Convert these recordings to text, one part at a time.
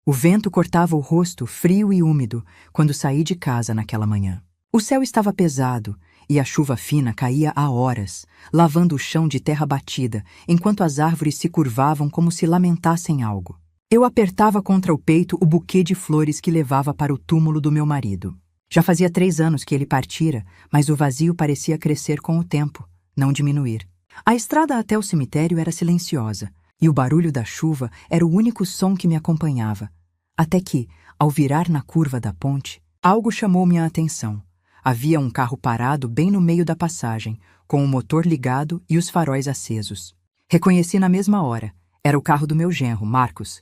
O vento cortava o rosto frio e úmido quando saí de casa naquela manhã. O céu estava pesado e a chuva fina caía há horas, lavando o chão de terra batida, enquanto as árvores se curvavam como se lamentassem algo. Eu apertava contra o peito o buquê de flores que levava para o túmulo do meu marido. Já fazia 3 anos que ele partira, mas o vazio parecia crescer com o tempo, não diminuir. A estrada até o cemitério era silenciosa, e o barulho da chuva era o único som que me acompanhava. Até que, ao virar na curva da ponte, algo chamou minha atenção. Havia um carro parado bem no meio da passagem, com o motor ligado e os faróis acesos. Reconheci na mesma hora. Era o carro do meu genro, Marcos.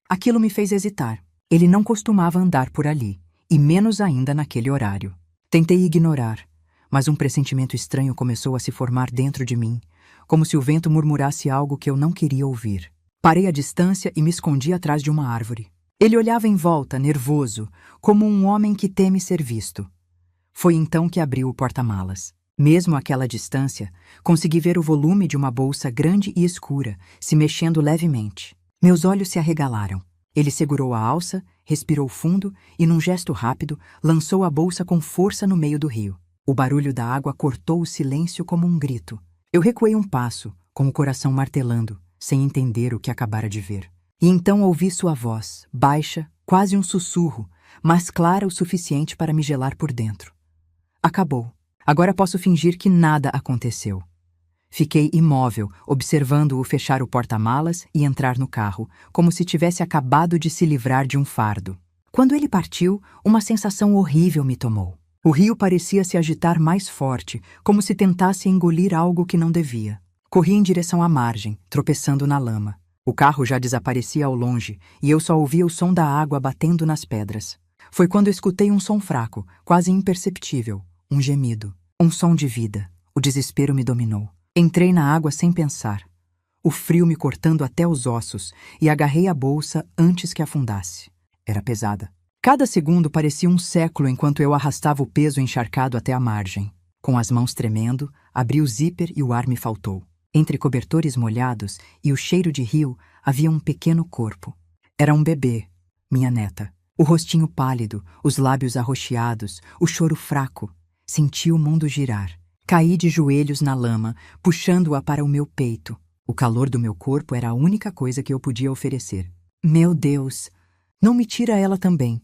Aquilo me fez hesitar. Ele não costumava andar por ali, e menos ainda naquele horário. Tentei ignorar, mas um pressentimento estranho começou a se formar dentro de mim, como se o vento murmurasse algo que eu não queria ouvir. Parei à distância e me escondi atrás de uma árvore. Ele olhava em volta, nervoso, como um homem que teme ser visto. Foi então que abriu o porta-malas. Mesmo àquela distância, consegui ver o volume de uma bolsa grande e escura, se mexendo levemente. Meus olhos se arregalaram. Ele segurou a alça, respirou fundo e, num gesto rápido, lançou a bolsa com força no meio do rio. O barulho da água cortou o silêncio como um grito. Eu recuei um passo, com o coração martelando, sem entender o que acabara de ver. E então ouvi sua voz, baixa, quase um sussurro, mas clara o suficiente para me gelar por dentro. Acabou. Agora posso fingir que nada aconteceu. Fiquei imóvel, observando-o fechar o porta-malas e entrar no carro, como se tivesse acabado de se livrar de um fardo. Quando ele partiu, uma sensação horrível me tomou. O rio parecia se agitar mais forte, como se tentasse engolir algo que não devia. Corri em direção à margem, tropeçando na lama. O carro já desaparecia ao longe, e eu só ouvia o som da água batendo nas pedras. Foi quando escutei um som fraco, quase imperceptível, um gemido, um som de vida. O desespero me dominou. Entrei na água sem pensar, o frio me cortando até os ossos, e agarrei a bolsa antes que afundasse. Era pesada. Cada segundo parecia um século enquanto eu arrastava o peso encharcado até a margem. Com as mãos tremendo, abri o zíper e o ar me faltou. Entre cobertores molhados e o cheiro de rio, havia um pequeno corpo. Era um bebê, minha neta. O rostinho pálido, os lábios arroxeados, o choro fraco. Senti o mundo girar. Caí de joelhos na lama, puxando-a para o meu peito. O calor do meu corpo era a única coisa que eu podia oferecer. Meu Deus! Não me tira ela também.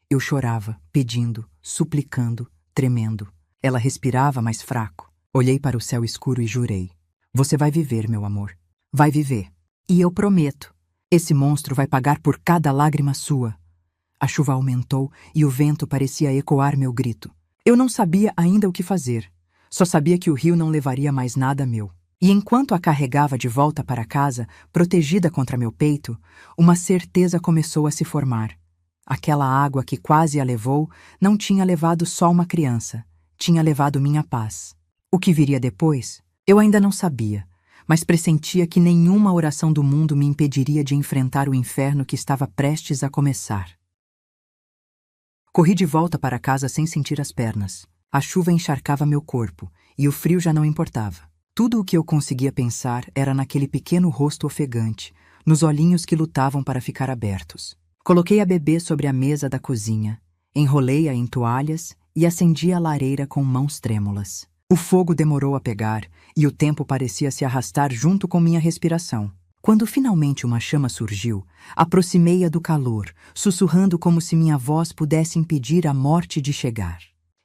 Eu chorava, pedindo, suplicando, tremendo. Ela respirava mais fraco. Olhei para o céu escuro e jurei. Você vai viver, meu amor. Vai viver. E eu prometo. Esse monstro vai pagar por cada lágrima sua. A chuva aumentou e o vento parecia ecoar meu grito. Eu não sabia ainda o que fazer. Só sabia que o rio não levaria mais nada meu. E enquanto a carregava de volta para casa, protegida contra meu peito, uma certeza começou a se formar. Aquela água que quase a levou não tinha levado só uma criança, tinha levado minha paz. O que viria depois? Eu ainda não sabia, mas pressentia que nenhuma oração do mundo me impediria de enfrentar o inferno que estava prestes a começar. Corri de volta para casa sem sentir as pernas. A chuva encharcava meu corpo, e o frio já não importava. Tudo o que eu conseguia pensar era naquele pequeno rosto ofegante, nos olhinhos que lutavam para ficar abertos. Coloquei a bebê sobre a mesa da cozinha, enrolei-a em toalhas e acendi a lareira com mãos trêmulas. O fogo demorou a pegar, e o tempo parecia se arrastar junto com minha respiração. Quando finalmente uma chama surgiu, aproximei-a do calor, sussurrando como se minha voz pudesse impedir a morte de chegar.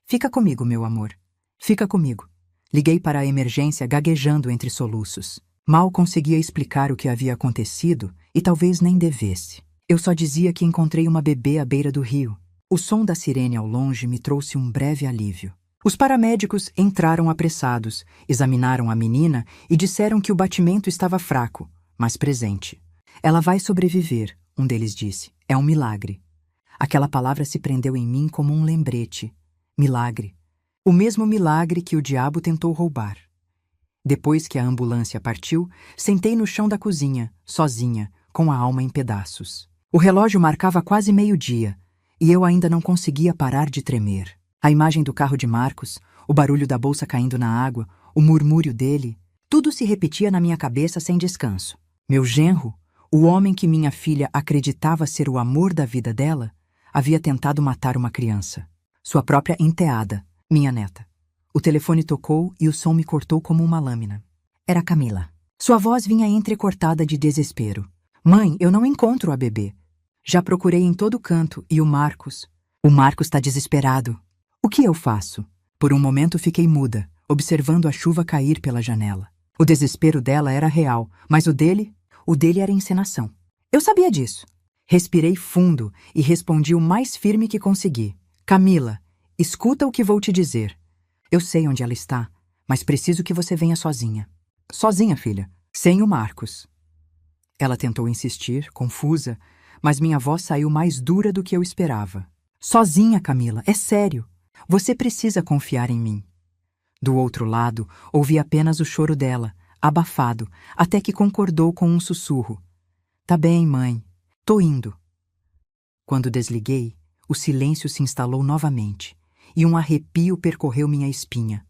Fica comigo, meu amor. Fica comigo. Liguei para a emergência gaguejando entre soluços. Mal conseguia explicar o que havia acontecido e talvez nem devesse. Eu só dizia que encontrei uma bebê à beira do rio. O som da sirene ao longe me trouxe um breve alívio. Os paramédicos entraram apressados, examinaram a menina e disseram que o batimento estava fraco, mas presente. Ela vai sobreviver, um deles disse. É um milagre. Aquela palavra se prendeu em mim como um lembrete. Milagre. O mesmo milagre que o diabo tentou roubar. Depois que a ambulância partiu, sentei no chão da cozinha, sozinha, com a alma em pedaços. O relógio marcava quase meio-dia, e eu ainda não conseguia parar de tremer. A imagem do carro de Marcos, o barulho da bolsa caindo na água, o murmúrio dele, tudo se repetia na minha cabeça sem descanso. Meu genro, O homem que minha filha acreditava ser o amor da vida dela havia tentado matar uma criança, sua própria enteada, minha neta. O telefone tocou e o som me cortou como uma lâmina. Era Camila. Sua voz vinha entrecortada de desespero. Mãe, eu não encontro a bebê. Já procurei em todo canto e o Marcos está desesperado. O que eu faço? Por um momento fiquei muda, observando a chuva cair pela janela. O desespero dela era real, mas o dele era encenação. Eu sabia disso. Respirei fundo e respondi o mais firme que consegui. Camila, escuta o que vou te dizer. Eu sei onde ela está, mas preciso que você venha sozinha. Sozinha, filha, sem o Marcos. Ela tentou insistir, confusa, mas minha voz saiu mais dura do que eu esperava. Sozinha, Camila, é sério. Você precisa confiar em mim. Do outro lado, ouvi apenas o choro dela, abafado, até que concordou com um sussurro. Tá bem, mãe. Tô indo. Quando desliguei, o silêncio se instalou novamente, e um arrepio percorreu minha espinha.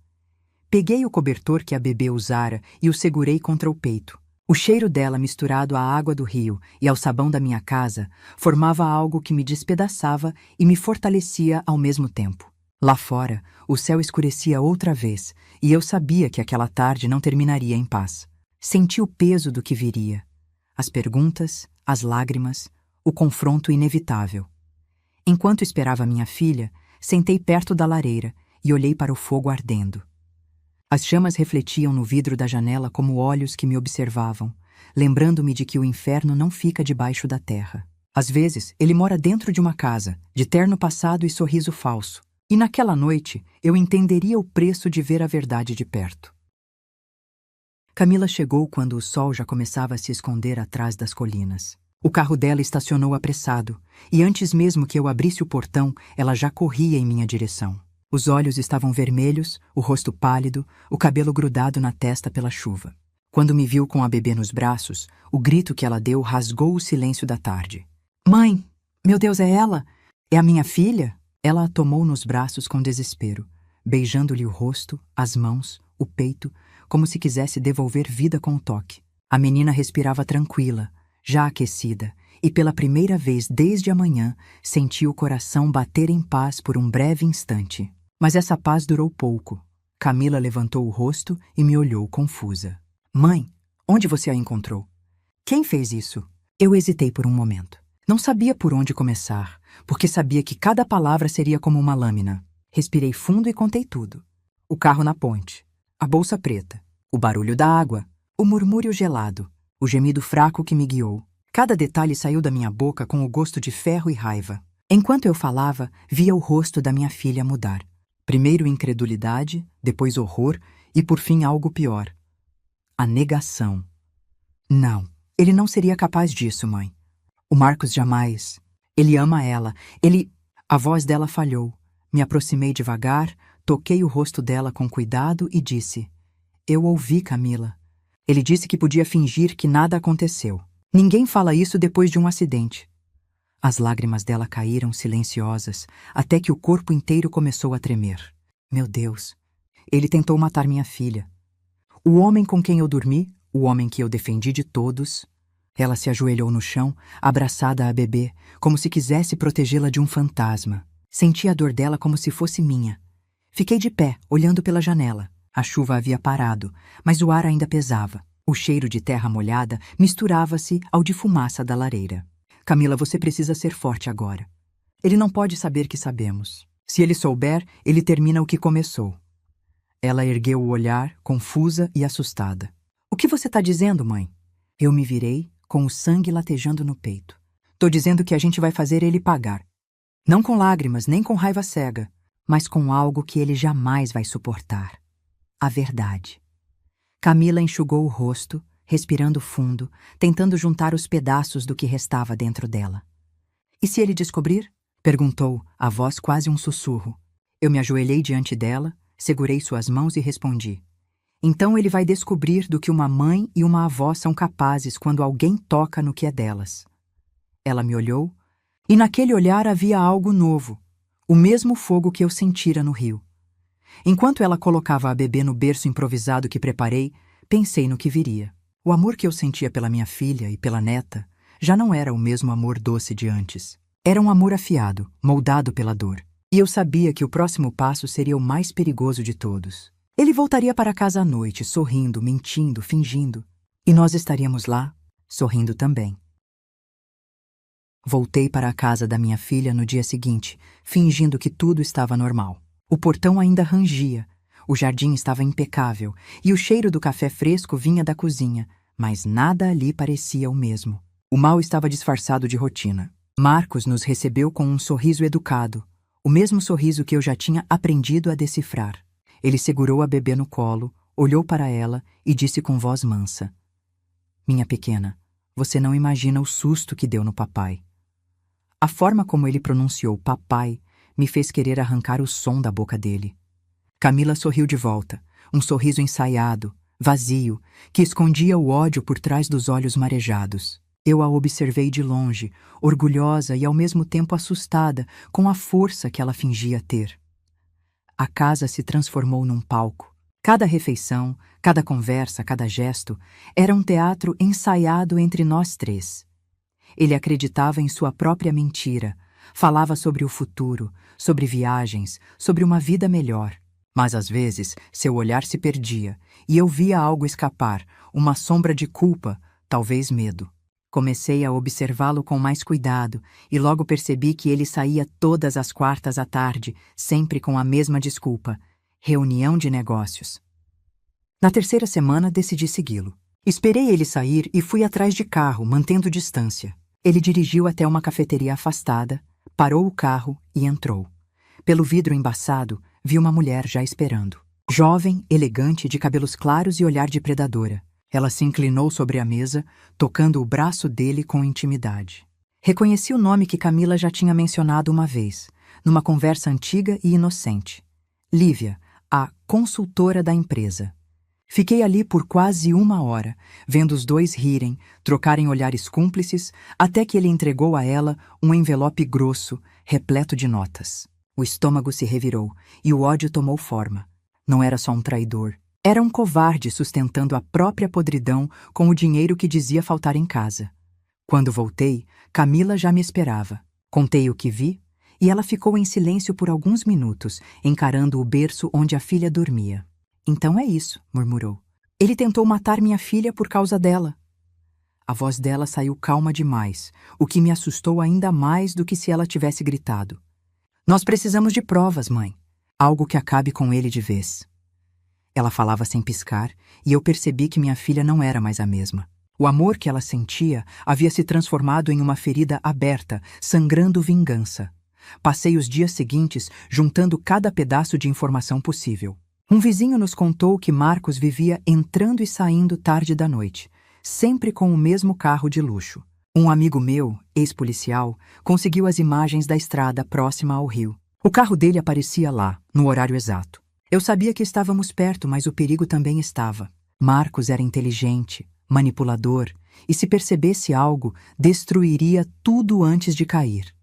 Peguei o cobertor que a bebê usara e o segurei contra o peito. O cheiro dela misturado à água do rio e ao sabão da minha casa formava algo que me despedaçava e me fortalecia ao mesmo tempo. Lá fora, o céu escurecia outra vez, e eu sabia que aquela tarde não terminaria em paz. Senti o peso do que viria. As perguntas, as lágrimas, o confronto inevitável. Enquanto esperava minha filha, sentei perto da lareira e olhei para o fogo ardendo. As chamas refletiam no vidro da janela como olhos que me observavam, lembrando-me de que o inferno não fica debaixo da terra. Às vezes, ele mora dentro de uma casa, de terno passado e sorriso falso. E naquela noite, eu entenderia o preço de ver a verdade de perto. Camila chegou quando o sol já começava a se esconder atrás das colinas. O carro dela estacionou apressado, e antes mesmo que eu abrisse o portão, ela já corria em minha direção. Os olhos estavam vermelhos, o rosto pálido, o cabelo grudado na testa pela chuva. Quando me viu com a bebê nos braços, o grito que ela deu rasgou o silêncio da tarde. Mãe! Meu Deus, é ela? É a minha filha? Ela a tomou nos braços com desespero, beijando-lhe o rosto, as mãos, o peito, como se quisesse devolver vida com o toque. A menina respirava tranquila, já aquecida, e pela primeira vez desde a manhã senti o coração bater em paz por um breve instante. Mas essa paz durou pouco. Camila levantou o rosto e me olhou confusa. Mãe, onde você a encontrou? Quem fez isso? Eu hesitei por um momento. Não sabia por onde começar, porque sabia que cada palavra seria como uma lâmina. Respirei fundo e contei tudo. O carro na ponte, a bolsa preta, o barulho da água, o murmúrio gelado, o gemido fraco que me guiou. Cada detalhe saiu da minha boca com o gosto de ferro e raiva. Enquanto eu falava, via o rosto da minha filha mudar. Primeiro incredulidade, depois horror e por fim algo pior. A negação. Não, ele não seria capaz disso, mãe. O Marcos jamais. Ele ama ela. A voz dela falhou. Me aproximei devagar, toquei o rosto dela com cuidado e disse: Eu ouvi, Camila. Ele disse que podia fingir que nada aconteceu. Ninguém fala isso depois de um acidente. As lágrimas dela caíram silenciosas, até que o corpo inteiro começou a tremer. Meu Deus, ele tentou matar minha filha. O homem com quem eu dormi, o homem que eu defendi de todos. Ela se ajoelhou no chão, abraçada à bebê, como se quisesse protegê-la de um fantasma. Senti a dor dela como se fosse minha. Fiquei de pé, olhando pela janela. A chuva havia parado, mas o ar ainda pesava. O cheiro de terra molhada misturava-se ao de fumaça da lareira. Camila, você precisa ser forte agora. Ele não pode saber que sabemos. Se ele souber, ele termina o que começou. Ela ergueu o olhar, confusa e assustada. O que você está dizendo, mãe? Eu me virei, com o sangue latejando no peito. Tô dizendo que a gente vai fazer ele pagar. Não com lágrimas, nem com raiva cega, mas com algo que ele jamais vai suportar. A verdade. Camila enxugou o rosto, respirando fundo, tentando juntar os pedaços do que restava dentro dela. E se ele descobrir? Perguntou, a voz quase um sussurro. Eu me ajoelhei diante dela, segurei suas mãos e respondi. Então ele vai descobrir do que uma mãe e uma avó são capazes quando alguém toca no que é delas. Ela me olhou, e naquele olhar havia algo novo, o mesmo fogo que eu sentira no rio. Enquanto ela colocava a bebê no berço improvisado que preparei, pensei no que viria. O amor que eu sentia pela minha filha e pela neta já não era o mesmo amor doce de antes. Era um amor afiado, moldado pela dor. E eu sabia que o próximo passo seria o mais perigoso de todos. Ele voltaria para casa à noite, sorrindo, mentindo, fingindo. E nós estaríamos lá, sorrindo também. Voltei para a casa da minha filha no dia seguinte, fingindo que tudo estava normal. O portão ainda rangia, o jardim estava impecável e o cheiro do café fresco vinha da cozinha, mas nada ali parecia o mesmo. O mal estava disfarçado de rotina. Marcos nos recebeu com um sorriso educado, o mesmo sorriso que eu já tinha aprendido a decifrar. Ele segurou a bebê no colo, olhou para ela e disse com voz mansa: "Minha pequena, você não imagina o susto que deu no papai." A forma como ele pronunciou papai me fez querer arrancar o som da boca dele. Camila sorriu de volta, um sorriso ensaiado, vazio, que escondia o ódio por trás dos olhos marejados. Eu a observei de longe, orgulhosa e ao mesmo tempo assustada com a força que ela fingia ter. A casa se transformou num palco. Cada refeição, cada conversa, cada gesto era um teatro ensaiado entre nós três. Ele acreditava em sua própria mentira, falava sobre o futuro, sobre viagens, sobre uma vida melhor. Mas às vezes seu olhar se perdia e eu via algo escapar, uma sombra de culpa, talvez medo. Comecei a observá-lo com mais cuidado e logo percebi que ele saía todas as quartas à tarde, sempre com a mesma desculpa: reunião de negócios. Na terceira semana decidi segui-lo. Esperei ele sair e fui atrás de carro, mantendo distância. Ele dirigiu até uma cafeteria afastada, parou o carro e entrou. Pelo vidro embaçado, vi uma mulher já esperando. Jovem, elegante, de cabelos claros e olhar de predadora. Ela se inclinou sobre a mesa, tocando o braço dele com intimidade. Reconheci o nome que Camila já tinha mencionado uma vez, numa conversa antiga e inocente. Lívia, a consultora da empresa. Fiquei ali por quase 1 hora, vendo os dois rirem, trocarem olhares cúmplices, até que ele entregou a ela um envelope grosso, repleto de notas. O estômago se revirou e o ódio tomou forma. Não era só um traidor. Era um covarde sustentando a própria podridão com o dinheiro que dizia faltar em casa. Quando voltei, Camila já me esperava. Contei o que vi e ela ficou em silêncio por alguns minutos, encarando o berço onde a filha dormia. "Então é isso", murmurou. "Ele tentou matar minha filha por causa dela." A voz dela saiu calma demais, o que me assustou ainda mais do que se ela tivesse gritado. "Nós precisamos de provas, mãe. Algo que acabe com ele de vez." Ela falava sem piscar, e eu percebi que minha filha não era mais a mesma. O amor que ela sentia havia se transformado em uma ferida aberta, sangrando vingança. Passei os dias seguintes juntando cada pedaço de informação possível. Um vizinho nos contou que Marcos vivia entrando e saindo tarde da noite, sempre com o mesmo carro de luxo. Um amigo meu, ex-policial, conseguiu as imagens da estrada próxima ao rio. O carro dele aparecia lá, no horário exato. Eu sabia que estávamos perto, mas o perigo também estava. Marcos era inteligente, manipulador, e se percebesse algo, destruiria tudo antes de cair.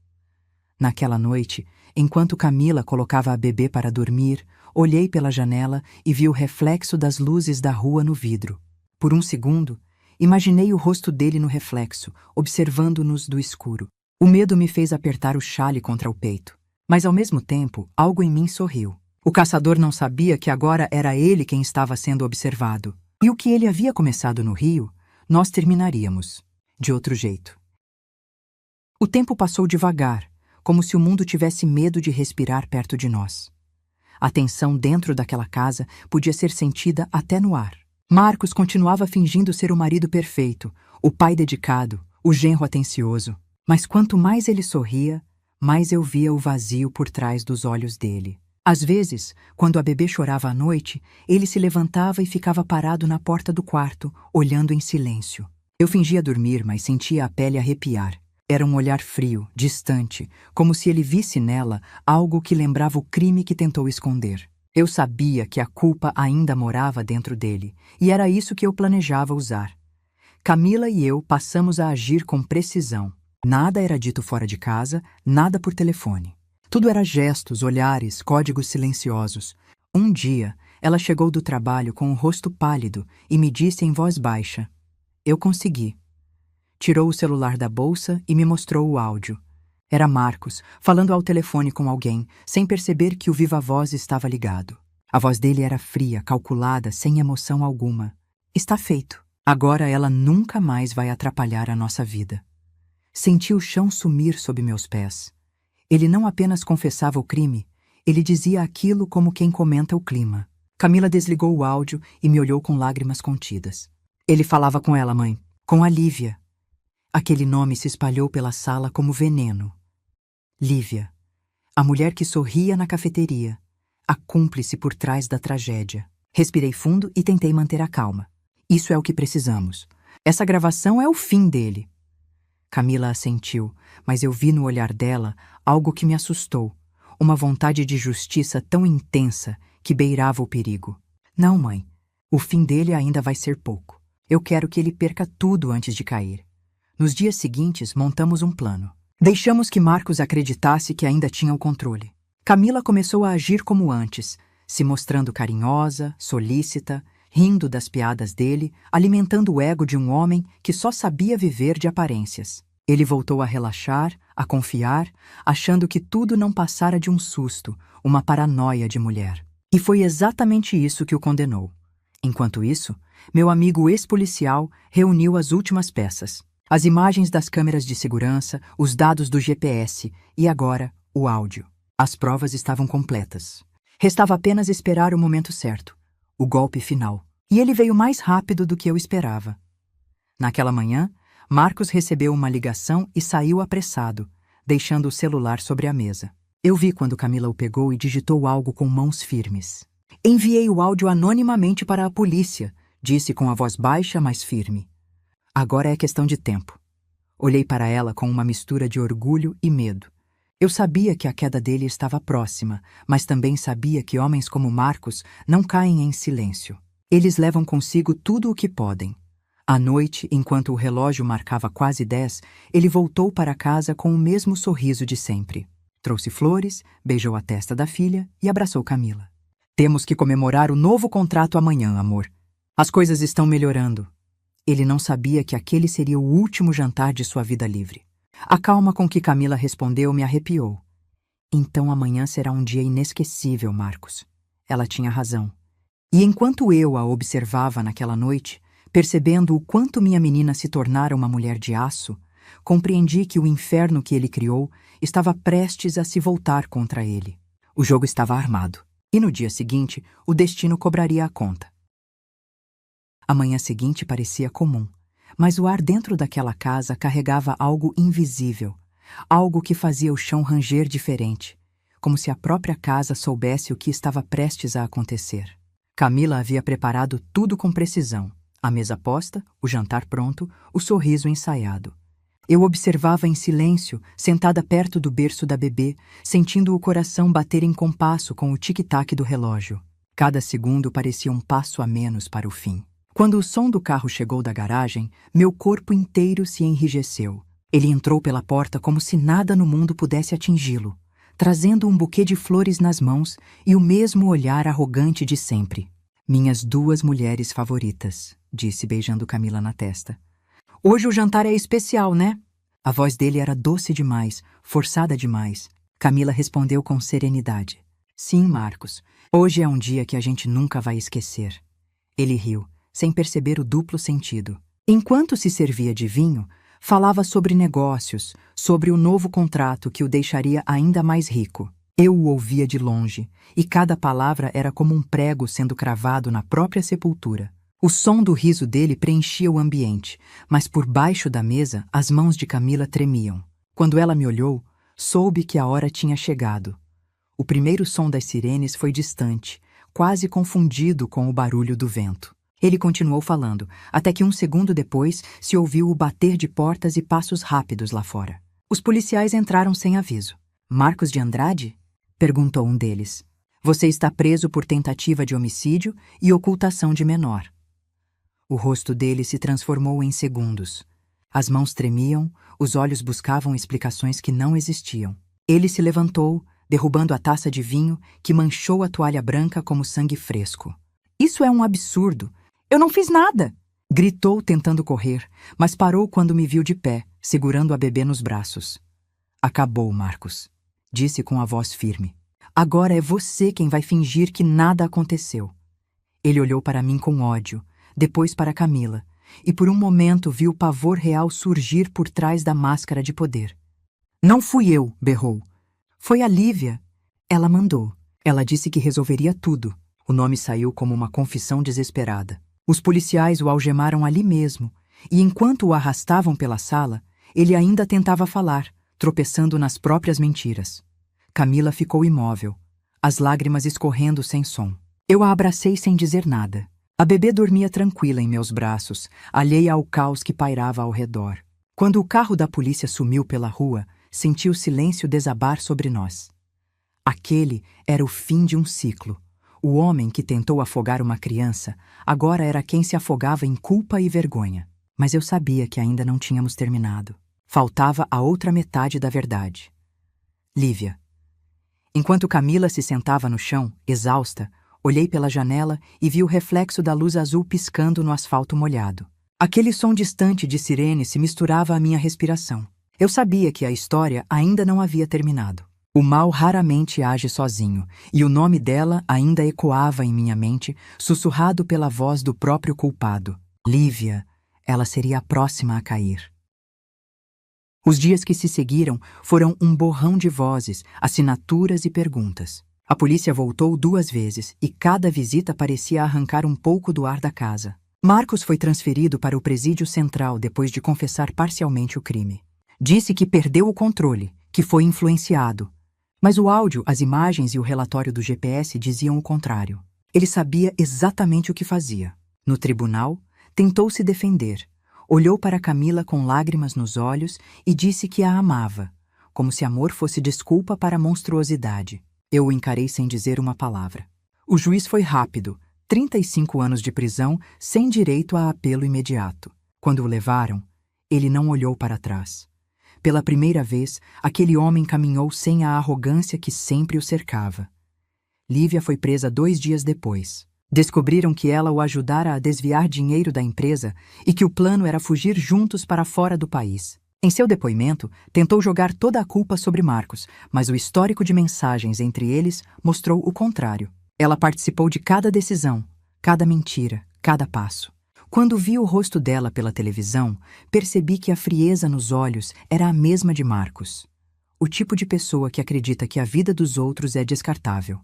Naquela noite, enquanto Camila colocava a bebê para dormir, olhei pela janela e vi o reflexo das luzes da rua no vidro. Por um segundo, imaginei o rosto dele no reflexo, observando-nos do escuro. O medo me fez apertar o xale contra o peito, mas ao mesmo tempo, algo em mim sorriu. O caçador não sabia que agora era ele quem estava sendo observado. E o que ele havia começado no rio, nós terminaríamos, de outro jeito. O tempo passou devagar, como se o mundo tivesse medo de respirar perto de nós. A tensão dentro daquela casa podia ser sentida até no ar. Marcos continuava fingindo ser o marido perfeito, o pai dedicado, o genro atencioso. Mas quanto mais ele sorria, mais eu via o vazio por trás dos olhos dele. Às vezes, quando a bebê chorava à noite, ele se levantava e ficava parado na porta do quarto, olhando em silêncio. Eu fingia dormir, mas sentia a pele arrepiar. Era um olhar frio, distante, como se ele visse nela algo que lembrava o crime que tentou esconder. Eu sabia que a culpa ainda morava dentro dele, e era isso que eu planejava usar. Camila e eu passamos a agir com precisão. Nada era dito fora de casa, nada por telefone. Tudo era gestos, olhares, códigos silenciosos. Um dia, ela chegou do trabalho com o rosto pálido e me disse em voz baixa: "Eu consegui." Tirou o celular da bolsa e me mostrou o áudio. Era Marcos, falando ao telefone com alguém, sem perceber que o viva-voz estava ligado. A voz dele era fria, calculada, sem emoção alguma. Está feito. Agora ela nunca mais vai atrapalhar a nossa vida. Senti o chão sumir sob meus pés. Ele não apenas confessava o crime, ele dizia aquilo como quem comenta o clima. Camila desligou o áudio e me olhou com lágrimas contidas. Ele falava com ela, mãe, com a Lívia. Aquele nome se espalhou pela sala como veneno. Lívia, a mulher que sorria na cafeteria, a cúmplice por trás da tragédia. Respirei fundo e tentei manter a calma. Isso é o que precisamos. Essa gravação é o fim dele. Camila assentiu, mas eu vi no olhar dela algo que me assustou. Uma vontade de justiça tão intensa que beirava o perigo. Não, mãe. O fim dele ainda vai ser pouco. Eu quero que ele perca tudo antes de cair. Nos dias seguintes, montamos um plano. Deixamos que Marcos acreditasse que ainda tinha o controle. Camila começou a agir como antes, se mostrando carinhosa, solícita, rindo das piadas dele, alimentando o ego de um homem que só sabia viver de aparências. Ele voltou a relaxar, a confiar, achando que tudo não passara de um susto, uma paranoia de mulher. E foi exatamente isso que o condenou. Enquanto isso, meu amigo ex-policial reuniu as últimas peças. As imagens das câmeras de segurança, os dados do GPS e agora o áudio. As provas estavam completas. Restava apenas esperar o momento certo, o golpe final. E ele veio mais rápido do que eu esperava. Naquela manhã, Marcos recebeu uma ligação e saiu apressado, deixando o celular sobre a mesa. Eu vi quando Camila o pegou e digitou algo com mãos firmes. Enviei o áudio anonimamente para a polícia, disse com a voz baixa, mas firme. Agora é questão de tempo. Olhei para ela com uma mistura de orgulho e medo. Eu sabia que a queda dele estava próxima, mas também sabia que homens como Marcos não caem em silêncio. Eles levam consigo tudo o que podem. À noite, enquanto o relógio marcava quase 10, ele voltou para casa com o mesmo sorriso de sempre. Trouxe flores, beijou a testa da filha e abraçou Camila. Temos que comemorar o novo contrato amanhã, amor. As coisas estão melhorando. Ele não sabia que aquele seria o último jantar de sua vida livre. A calma com que Camila respondeu me arrepiou. Então amanhã será um dia inesquecível, Marcos. Ela tinha razão. E enquanto eu a observava naquela noite, percebendo o quanto minha menina se tornara uma mulher de aço, compreendi que o inferno que ele criou estava prestes a se voltar contra ele. O jogo estava armado. E no dia seguinte, o destino cobraria a conta. A manhã seguinte parecia comum, mas o ar dentro daquela casa carregava algo invisível, algo que fazia o chão ranger diferente, como se a própria casa soubesse o que estava prestes a acontecer. Camila havia preparado tudo com precisão, a mesa posta, o jantar pronto, o sorriso ensaiado. Eu observava em silêncio, sentada perto do berço da bebê, sentindo o coração bater em compasso com o tic-tac do relógio. Cada segundo parecia um passo a menos para o fim. Quando o som do carro chegou da garagem, meu corpo inteiro se enrijeceu. Ele entrou pela porta como se nada no mundo pudesse atingi-lo, trazendo um buquê de flores nas mãos e o mesmo olhar arrogante de sempre. Minhas duas mulheres favoritas, disse beijando Camila na testa. Hoje o jantar é especial, né? A voz dele era doce demais, forçada demais. Camila respondeu com serenidade. Sim, Marcos. Hoje é um dia que a gente nunca vai esquecer. Ele riu, sem perceber o duplo sentido. Enquanto se servia de vinho, falava sobre negócios, sobre o novo contrato que o deixaria ainda mais rico. Eu o ouvia de longe, e cada palavra era como um prego sendo cravado na própria sepultura. O som do riso dele preenchia o ambiente, mas por baixo da mesa as mãos de Camila tremiam. Quando ela me olhou, soube que a hora tinha chegado. O primeiro som das sirenes foi distante, quase confundido com o barulho do vento. Ele continuou falando, até que um segundo depois se ouviu o bater de portas e passos rápidos lá fora. Os policiais entraram sem aviso. Marcos de Andrade? Perguntou um deles. Você está preso por tentativa de homicídio e ocultação de menor. O rosto dele se transformou em segundos. As mãos tremiam, os olhos buscavam explicações que não existiam. Ele se levantou, derrubando a taça de vinho que manchou a toalha branca como sangue fresco. Isso é um absurdo. Eu não fiz nada. Gritou tentando correr, mas parou quando me viu de pé, segurando a bebê nos braços. Acabou, Marcos, disse com a voz firme. Agora é você quem vai fingir que nada aconteceu. Ele olhou para mim com ódio, depois para Camila, e por um momento viu o pavor real surgir por trás da máscara de poder. Não fui eu, berrou. Foi a Lívia. Ela mandou. Ela disse que resolveria tudo. O nome saiu como uma confissão desesperada. Os policiais o algemaram ali mesmo, e enquanto o arrastavam pela sala, ele ainda tentava falar, tropeçando nas próprias mentiras. Camila ficou imóvel, as lágrimas escorrendo sem som. Eu a abracei sem dizer nada. A bebê dormia tranquila em meus braços, alheia ao caos que pairava ao redor. Quando o carro da polícia sumiu pela rua, senti o silêncio desabar sobre nós. Aquele era o fim de um ciclo. O homem que tentou afogar uma criança agora era quem se afogava em culpa e vergonha. Mas eu sabia que ainda não tínhamos terminado. Faltava a outra metade da verdade. Lívia. Enquanto Camila se sentava no chão, exausta, olhei pela janela e vi o reflexo da luz azul piscando no asfalto molhado. Aquele som distante de sirene se misturava à minha respiração. Eu sabia que a história ainda não havia terminado. O mal raramente age sozinho, e o nome dela ainda ecoava em minha mente, sussurrado pela voz do próprio culpado. Lívia, ela seria a próxima a cair. Os dias que se seguiram foram um borrão de vozes, assinaturas e perguntas. A polícia voltou 2 vezes e cada visita parecia arrancar um pouco do ar da casa. Marcos foi transferido para o presídio central depois de confessar parcialmente o crime. Disse que perdeu o controle, que foi influenciado. Mas o áudio, as imagens e o relatório do GPS diziam o contrário. Ele sabia exatamente o que fazia. No tribunal, tentou se defender. Olhou para Camila com lágrimas nos olhos e disse que a amava, como se amor fosse desculpa para a monstruosidade. Eu o encarei sem dizer uma palavra. O juiz foi rápido, 35 anos de prisão sem direito a apelo imediato. Quando o levaram, ele não olhou para trás. Pela primeira vez, aquele homem caminhou sem a arrogância que sempre o cercava. Lívia foi presa 2 dias depois. Descobriram que ela o ajudara a desviar dinheiro da empresa e que o plano era fugir juntos para fora do país. Em seu depoimento, tentou jogar toda a culpa sobre Marcos, mas o histórico de mensagens entre eles mostrou o contrário. Ela participou de cada decisão, cada mentira, cada passo. Quando vi o rosto dela pela televisão, percebi que a frieza nos olhos era a mesma de Marcos. O tipo de pessoa que acredita que a vida dos outros é descartável.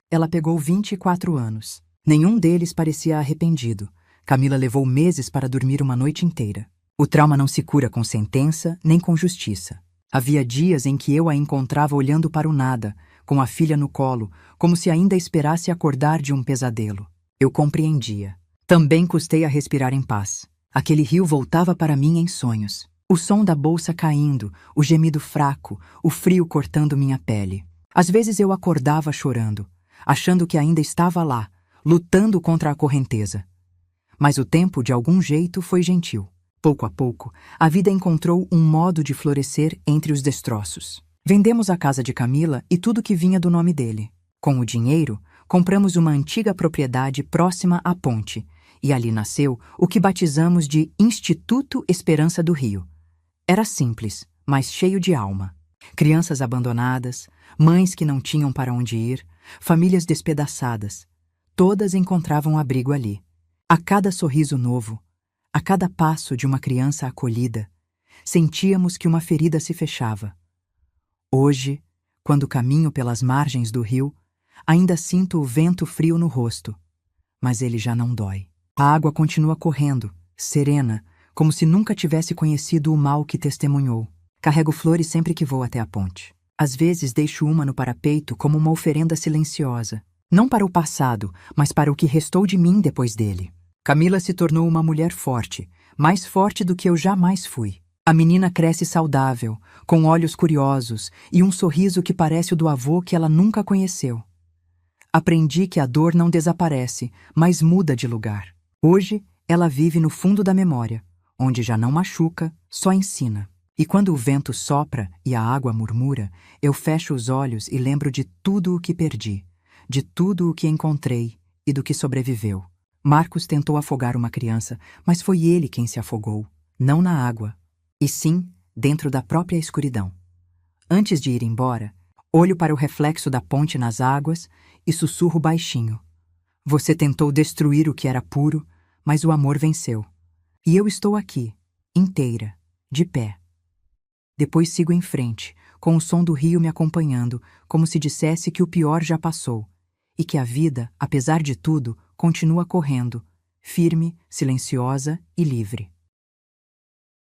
Ela pegou 24 anos. Nenhum deles parecia arrependido. Camila levou meses para dormir uma noite inteira. O trauma não se cura com sentença nem com justiça. Havia dias em que eu a encontrava olhando para o nada, com a filha no colo, como se ainda esperasse acordar de um pesadelo. Eu compreendia. Também custei a respirar em paz. Aquele rio voltava para mim em sonhos. O som da bolsa caindo, o gemido fraco, o frio cortando minha pele. Às vezes eu acordava chorando, achando que ainda estava lá, lutando contra a correnteza. Mas o tempo, de algum jeito, foi gentil. Pouco a pouco, a vida encontrou um modo de florescer entre os destroços. Vendemos a casa de Camila e tudo que vinha do nome dele. Com o dinheiro, compramos uma antiga propriedade próxima à ponte, e ali nasceu o que batizamos de Instituto Esperança do Rio. Era simples, mas cheio de alma. Crianças abandonadas, mães que não tinham para onde ir, famílias despedaçadas. Todas encontravam abrigo ali. A cada sorriso novo, a cada passo de uma criança acolhida, sentíamos que uma ferida se fechava. Hoje, quando caminho pelas margens do rio, ainda sinto o vento frio no rosto, mas ele já não dói. A água continua correndo, serena, como se nunca tivesse conhecido o mal que testemunhou. Carrego flores sempre que vou até a ponte. Às vezes deixo uma no parapeito como uma oferenda silenciosa. Não para o passado, mas para o que restou de mim depois dele. Camila se tornou uma mulher forte, mais forte do que eu jamais fui. A menina cresce saudável, com olhos curiosos e um sorriso que parece o do avô que ela nunca conheceu. Aprendi que a dor não desaparece, mas muda de lugar. Hoje, ela vive no fundo da memória, onde já não machuca, só ensina. E quando o vento sopra e a água murmura, eu fecho os olhos e lembro de tudo o que perdi, de tudo o que encontrei e do que sobreviveu. Marcos tentou afogar uma criança, mas foi ele quem se afogou, não na água, e sim dentro da própria escuridão. Antes de ir embora, olho para o reflexo da ponte nas águas e sussurro baixinho. Você tentou destruir o que era puro, mas o amor venceu. E eu estou aqui, inteira, de pé. Depois sigo em frente, com o som do rio me acompanhando, como se dissesse que o pior já passou, e que a vida, apesar de tudo, continua correndo, firme, silenciosa e livre.